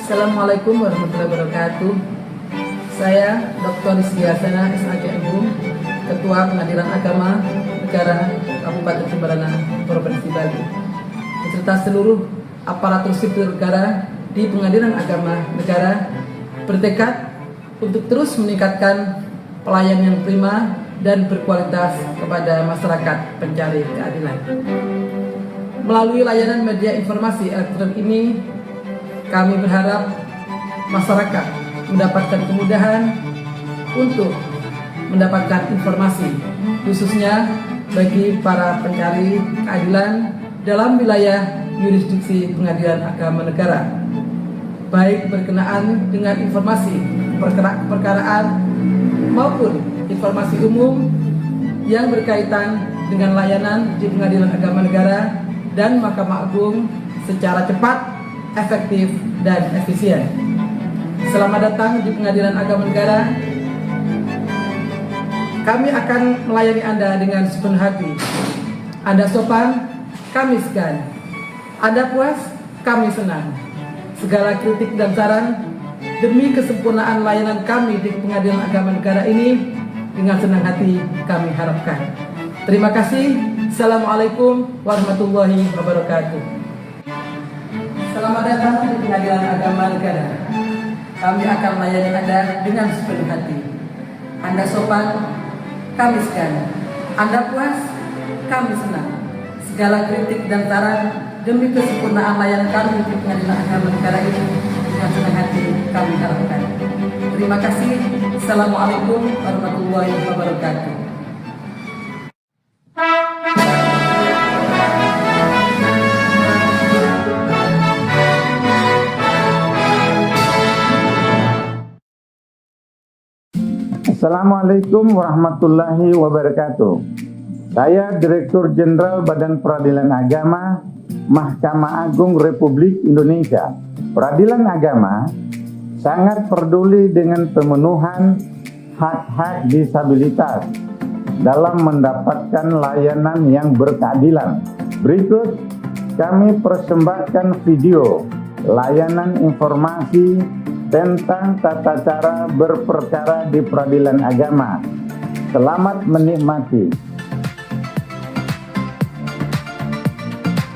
Assalamualaikum warahmatullahi wabarakatuh. Saya Dr. Rizky Hasanah, SHM, Ketua Pengadilan Agama Negara Kabupaten Jemberana, Provinsi Bali, beserta seluruh aparatur sipil negara di Pengadilan Agama Negara bertekad untuk terus meningkatkan pelayanan yang prima dan berkualitas kepada masyarakat pencari keadilan. Melalui layanan media informasi elektronik ini, kami berharap masyarakat mendapatkan kemudahan untuk mendapatkan informasi, khususnya bagi para pencari keadilan dalam wilayah yurisdiksi Pengadilan Agama Negara, baik berkenaan dengan informasi perkaraan maupun informasi umum yang berkaitan dengan layanan di Pengadilan Agama Negara dan Mahkamah Agung secara cepat, efektif, dan efisien. Selamat datang di Pengadilan Agama Negara. Kami akan melayani Anda dengan sepenuh hati. Anda sopan, kami segan. Anda puas, kami senang. Segala kritik dan saran demi kesempurnaan layanan kami di Pengadilan Agama Negara ini dengan senang hati kami harapkan. Terima kasih. Assalamualaikum warahmatullahi wabarakatuh. Selamat datang di Pengadilan Agama Negara. Kami akan melayani Anda dengan sepenuh hati. Anda sopan, kami segan. Anda puas, kami senang. Segala kritik dan saran demi kesempurnaan layanan kami di Pengadilan Agama Negara ini dengan senang hati kami harapkan. Terima kasih. Assalamualaikum warahmatullahi wabarakatuh. Assalamualaikum warahmatullahi wabarakatuh. Saya Direktur Jenderal Badan Peradilan Agama Mahkamah Agung Republik Indonesia. Peradilan agama sangat peduli dengan pemenuhan hak-hak disabilitas dalam mendapatkan layanan yang berkeadilan. Berikut kami persembahkan video layanan informasi tentang tata cara berperkara di peradilan agama. Selamat menikmati.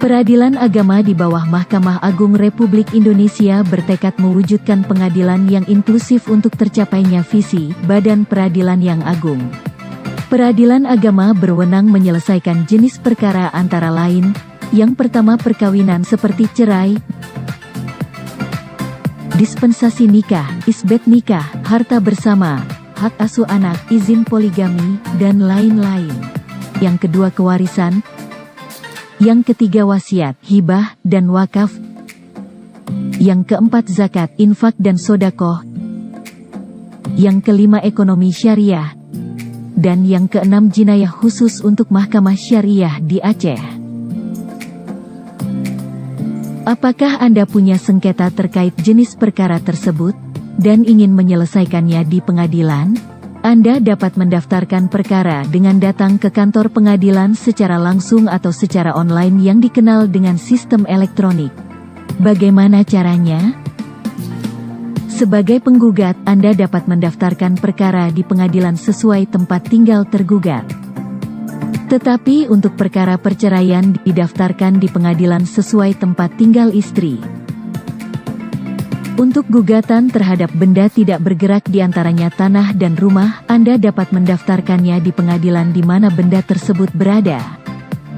Peradilan agama di bawah Mahkamah Agung Republik Indonesia bertekad mewujudkan pengadilan yang inklusif untuk tercapainya visi Badan Peradilan yang Agung. Peradilan agama berwenang menyelesaikan jenis perkara antara lain, yang pertama perkawinan seperti cerai, dispensasi nikah, isbat nikah, harta bersama, hak asuh anak, izin poligami, dan lain-lain. Yang kedua kewarisan. Yang ketiga wasiat, hibah, dan wakaf. Yang keempat zakat, infak dan sodakoh. Yang kelima ekonomi syariah. Dan yang keenam jinayah khusus untuk Mahkamah Syariah di Aceh. Apakah Anda punya sengketa terkait jenis perkara tersebut, dan ingin menyelesaikannya di pengadilan? Anda dapat mendaftarkan perkara dengan datang ke kantor pengadilan secara langsung atau secara online yang dikenal dengan sistem elektronik. Bagaimana caranya? Sebagai penggugat, Anda dapat mendaftarkan perkara di pengadilan sesuai tempat tinggal tergugat. Tetapi untuk perkara perceraian didaftarkan di pengadilan sesuai tempat tinggal istri. Untuk gugatan terhadap benda tidak bergerak di antaranya tanah dan rumah, Anda dapat mendaftarkannya di pengadilan di mana benda tersebut berada.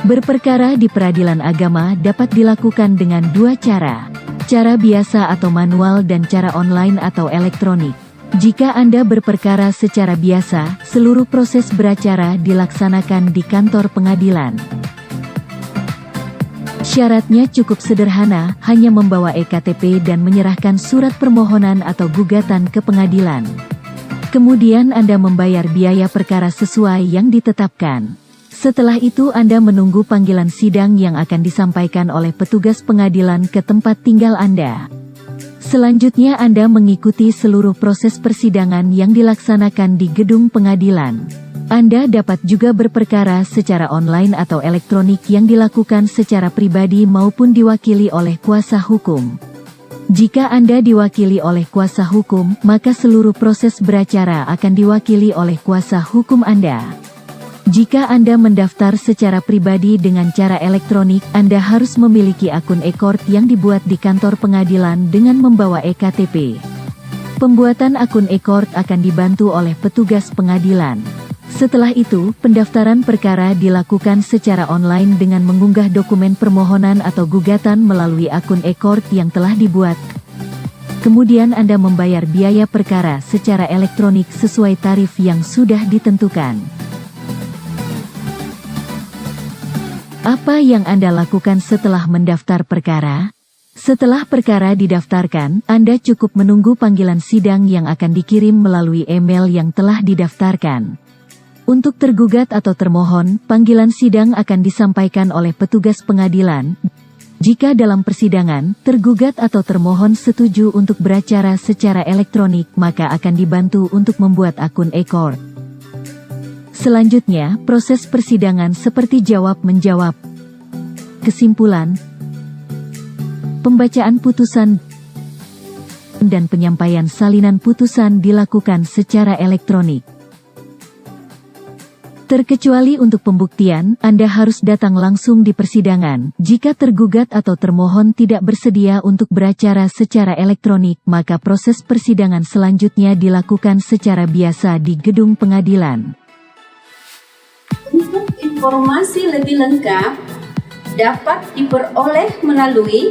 Berperkara di peradilan agama dapat dilakukan dengan dua cara. Cara biasa atau manual dan cara online atau elektronik. Jika Anda berperkara secara biasa, seluruh proses beracara dilaksanakan di kantor pengadilan. Syaratnya cukup sederhana, hanya membawa EKTP dan menyerahkan surat permohonan atau gugatan ke pengadilan. Kemudian Anda membayar biaya perkara sesuai yang ditetapkan. Setelah itu Anda menunggu panggilan sidang yang akan disampaikan oleh petugas pengadilan ke tempat tinggal Anda. Selanjutnya Anda mengikuti seluruh proses persidangan yang dilaksanakan di gedung pengadilan. Anda dapat juga berperkara secara online atau elektronik yang dilakukan secara pribadi maupun diwakili oleh kuasa hukum. Jika Anda diwakili oleh kuasa hukum, maka seluruh proses beracara akan diwakili oleh kuasa hukum Anda. Jika Anda mendaftar secara pribadi dengan cara elektronik, Anda harus memiliki akun e-court yang dibuat di kantor pengadilan dengan membawa e-KTP. Pembuatan akun e-court akan dibantu oleh petugas pengadilan. Setelah itu, pendaftaran perkara dilakukan secara online dengan mengunggah dokumen permohonan atau gugatan melalui akun e-court yang telah dibuat. Kemudian Anda membayar biaya perkara secara elektronik sesuai tarif yang sudah ditentukan. Apa yang Anda lakukan setelah mendaftar perkara? Setelah perkara didaftarkan, Anda cukup menunggu panggilan sidang yang akan dikirim melalui email yang telah didaftarkan. Untuk tergugat atau termohon, panggilan sidang akan disampaikan oleh petugas pengadilan. Jika dalam persidangan, tergugat atau termohon setuju untuk beracara secara elektronik, maka akan dibantu untuk membuat akun e-court. Selanjutnya, proses persidangan seperti jawab-menjawab, kesimpulan, pembacaan putusan, dan penyampaian salinan putusan dilakukan secara elektronik. Terkecuali untuk pembuktian, Anda harus datang langsung di persidangan. Jika tergugat atau termohon tidak bersedia untuk beracara secara elektronik, maka proses persidangan selanjutnya dilakukan secara biasa di gedung pengadilan. Untuk informasi lebih lengkap, dapat diperoleh melalui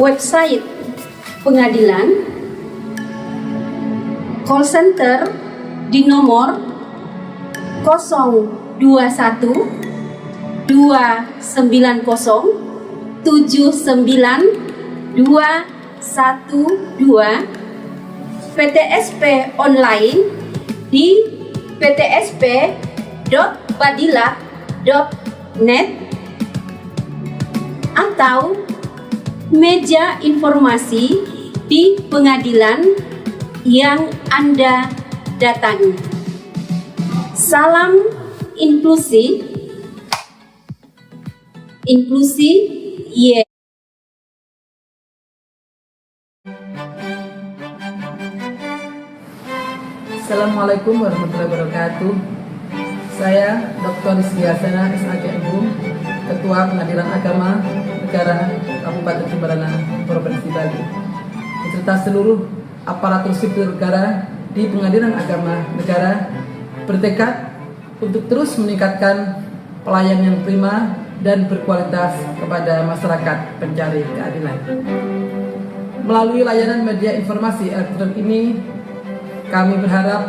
website pengadilan, call center di nomor 021 290 79 212, PTSP online di ptsp.badilat.net atau meja informasi di pengadilan yang Anda datangi. Salam inklusi, ye. Assalamualaikum warahmatullahi wabarakatuh. Saya Dr. Rizky Hasanah, SHG MHum, Ketua Pengadilan Agama Negara Kabupaten Jemberana, Provinsi Bali, beserta seluruh aparatur sipil negara di Pengadilan Agama Negara, bertekad untuk terus meningkatkan pelayanan yang prima dan berkualitas kepada masyarakat pencari keadilan. Melalui layanan media informasi elektronik ini, kami berharap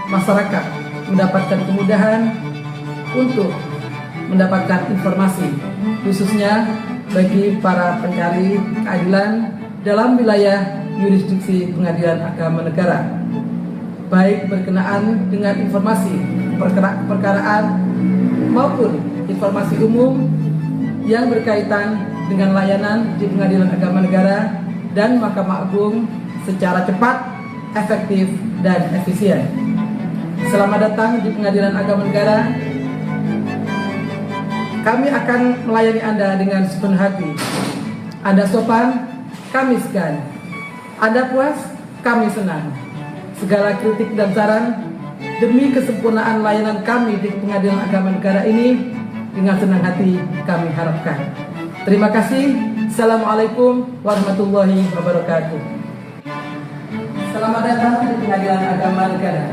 masyarakat mendapatkan kemudahan untuk mendapatkan informasi, khususnya bagi para pencari keadilan dalam wilayah yurisdiksi Pengadilan Agama Negara, baik berkenaan dengan informasi perkaraan maupun informasi umum yang berkaitan dengan layanan di Pengadilan Agama Negara dan Mahkamah Agung secara cepat, efektif, dan efisien. Selamat datang di Pengadilan Agama Negara. Kami akan melayani Anda dengan sepenuh hati. Anda sopan, kami segan. Anda puas, kami senang. Segala kritik dan saran demi kesempurnaan layanan kami di Pengadilan Agama Negara ini dengan senang hati kami harapkan. Terima kasih. Assalamualaikum warahmatullahi wabarakatuh. Selamat datang di Pengadilan Agama Negara.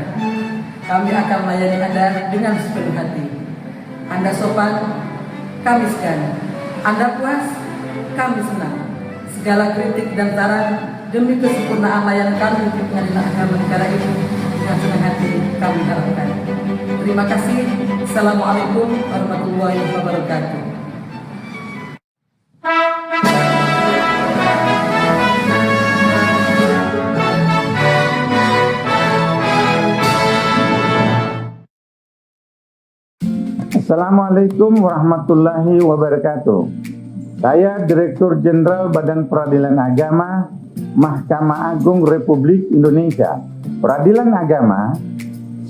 Kami akan melayani Anda dengan sepenuh hati. Anda sopan, kami segan. Anda puas, kami senang. Segala kritik dan saran demi kesempurnaan layanan kami di Pengadilan Agama Negara ini dengan senang hati kami harapkan. Terima kasih. Assalamualaikum warahmatullahi wabarakatuh. Assalamualaikum warahmatullahi wabarakatuh. Saya Direktur Jenderal Badan Peradilan Agama Mahkamah Agung Republik Indonesia. Peradilan Agama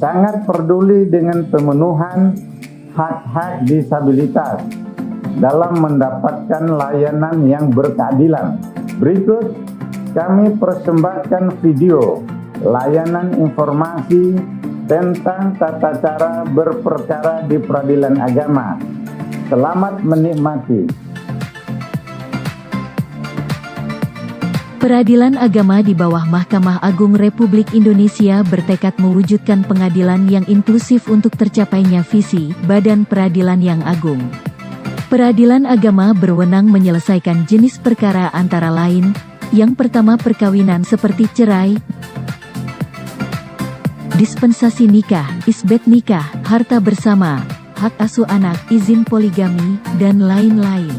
sangat peduli dengan pemenuhan hak-hak disabilitas dalam mendapatkan layanan yang berkeadilan. Berikut kami persembahkan video layanan informasi tentang tata cara berperkara di peradilan agama. Selamat menikmati. Peradilan agama di bawah Mahkamah Agung Republik Indonesia bertekad mewujudkan pengadilan yang inklusif untuk tercapainya visi Badan Peradilan yang Agung. Peradilan agama berwenang menyelesaikan jenis perkara antara lain, yang pertama perkawinan seperti cerai, dispensasi nikah, isbat nikah, harta bersama, hak asuh anak, izin poligami, dan lain-lain.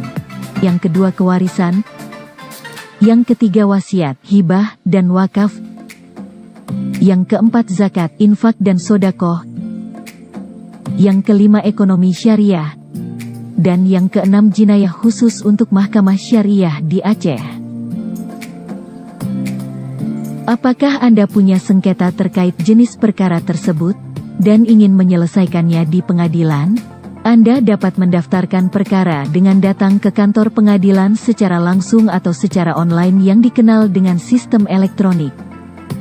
Yang kedua kewarisan, yang ketiga wasiat, hibah, dan wakaf. Yang keempat zakat, infak dan sodakoh. Yang kelima ekonomi syariah. Dan yang keenam jinayah khusus untuk Mahkamah Syariah di Aceh. Apakah Anda punya sengketa terkait jenis perkara tersebut, dan ingin menyelesaikannya di pengadilan? Anda dapat mendaftarkan perkara dengan datang ke kantor pengadilan secara langsung atau secara online yang dikenal dengan sistem elektronik.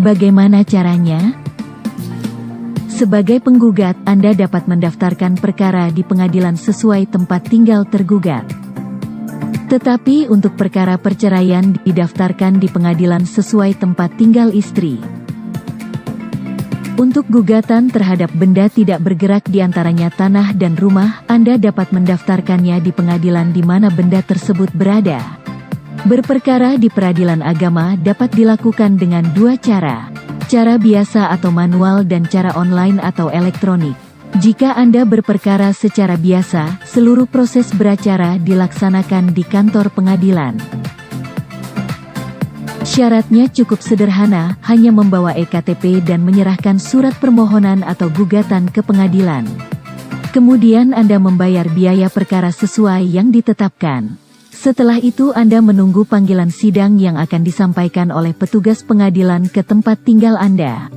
Bagaimana caranya? Sebagai penggugat, Anda dapat mendaftarkan perkara di pengadilan sesuai tempat tinggal tergugat. Tetapi untuk perkara perceraian didaftarkan di pengadilan sesuai tempat tinggal istri. Untuk gugatan terhadap benda tidak bergerak di antaranya tanah dan rumah, Anda dapat mendaftarkannya di pengadilan di mana benda tersebut berada. Berperkara di peradilan agama dapat dilakukan dengan dua cara. Cara biasa atau manual dan cara online atau elektronik. Jika Anda berperkara secara biasa, seluruh proses beracara dilaksanakan di kantor pengadilan. Syaratnya cukup sederhana, hanya membawa EKTP dan menyerahkan surat permohonan atau gugatan ke pengadilan. Kemudian Anda membayar biaya perkara sesuai yang ditetapkan. Setelah itu Anda menunggu panggilan sidang yang akan disampaikan oleh petugas pengadilan ke tempat tinggal Anda.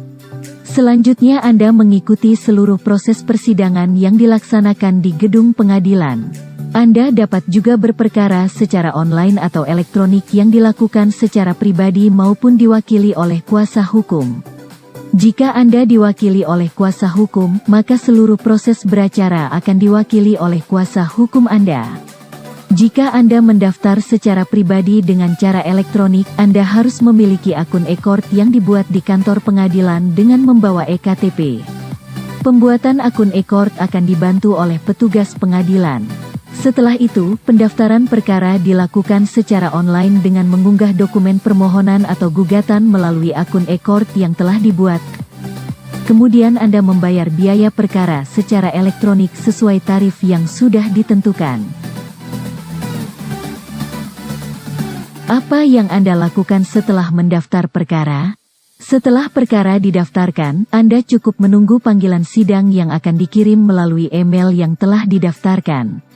Selanjutnya Anda mengikuti seluruh proses persidangan yang dilaksanakan di gedung pengadilan. Anda dapat juga berperkara secara online atau elektronik yang dilakukan secara pribadi maupun diwakili oleh kuasa hukum. Jika Anda diwakili oleh kuasa hukum, maka seluruh proses beracara akan diwakili oleh kuasa hukum Anda. Jika Anda mendaftar secara pribadi dengan cara elektronik, Anda harus memiliki akun e-court yang dibuat di kantor pengadilan dengan membawa EKTP. Pembuatan akun e-court akan dibantu oleh petugas pengadilan. Setelah itu, pendaftaran perkara dilakukan secara online dengan mengunggah dokumen permohonan atau gugatan melalui akun e-court yang telah dibuat. Kemudian Anda membayar biaya perkara secara elektronik sesuai tarif yang sudah ditentukan. Apa yang Anda lakukan setelah mendaftar perkara? Setelah perkara didaftarkan, Anda cukup menunggu panggilan sidang yang akan dikirim melalui email yang telah didaftarkan.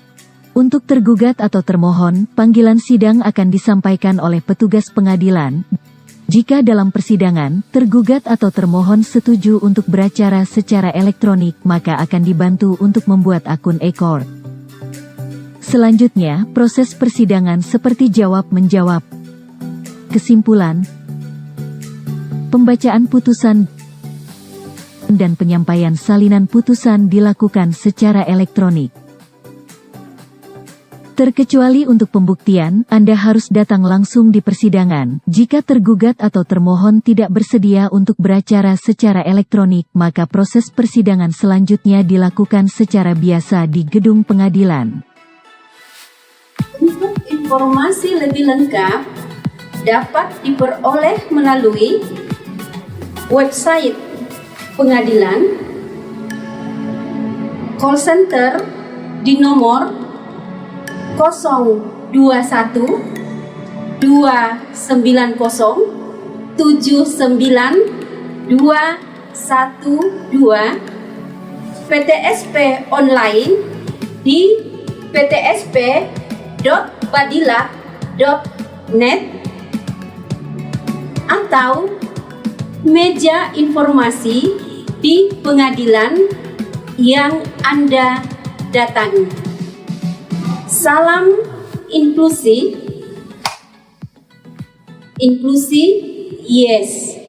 Untuk tergugat atau termohon, panggilan sidang akan disampaikan oleh petugas pengadilan. Jika dalam persidangan, tergugat atau termohon setuju untuk beracara secara elektronik, maka akan dibantu untuk membuat akun e-court. Selanjutnya, proses persidangan seperti jawab-menjawab, kesimpulan, pembacaan putusan, dan penyampaian salinan putusan dilakukan secara elektronik. Terkecuali untuk pembuktian, Anda harus datang langsung di persidangan. Jika tergugat atau termohon tidak bersedia untuk beracara secara elektronik, maka proses persidangan selanjutnya dilakukan secara biasa di gedung pengadilan. Untuk informasi lebih lengkap, dapat diperoleh melalui website pengadilan, call center di nomor 021 290 79 212, PTSP online di ptsp.badila.net, atau meja informasi di pengadilan yang Anda datangi. Salam inklusi, inklusi yes.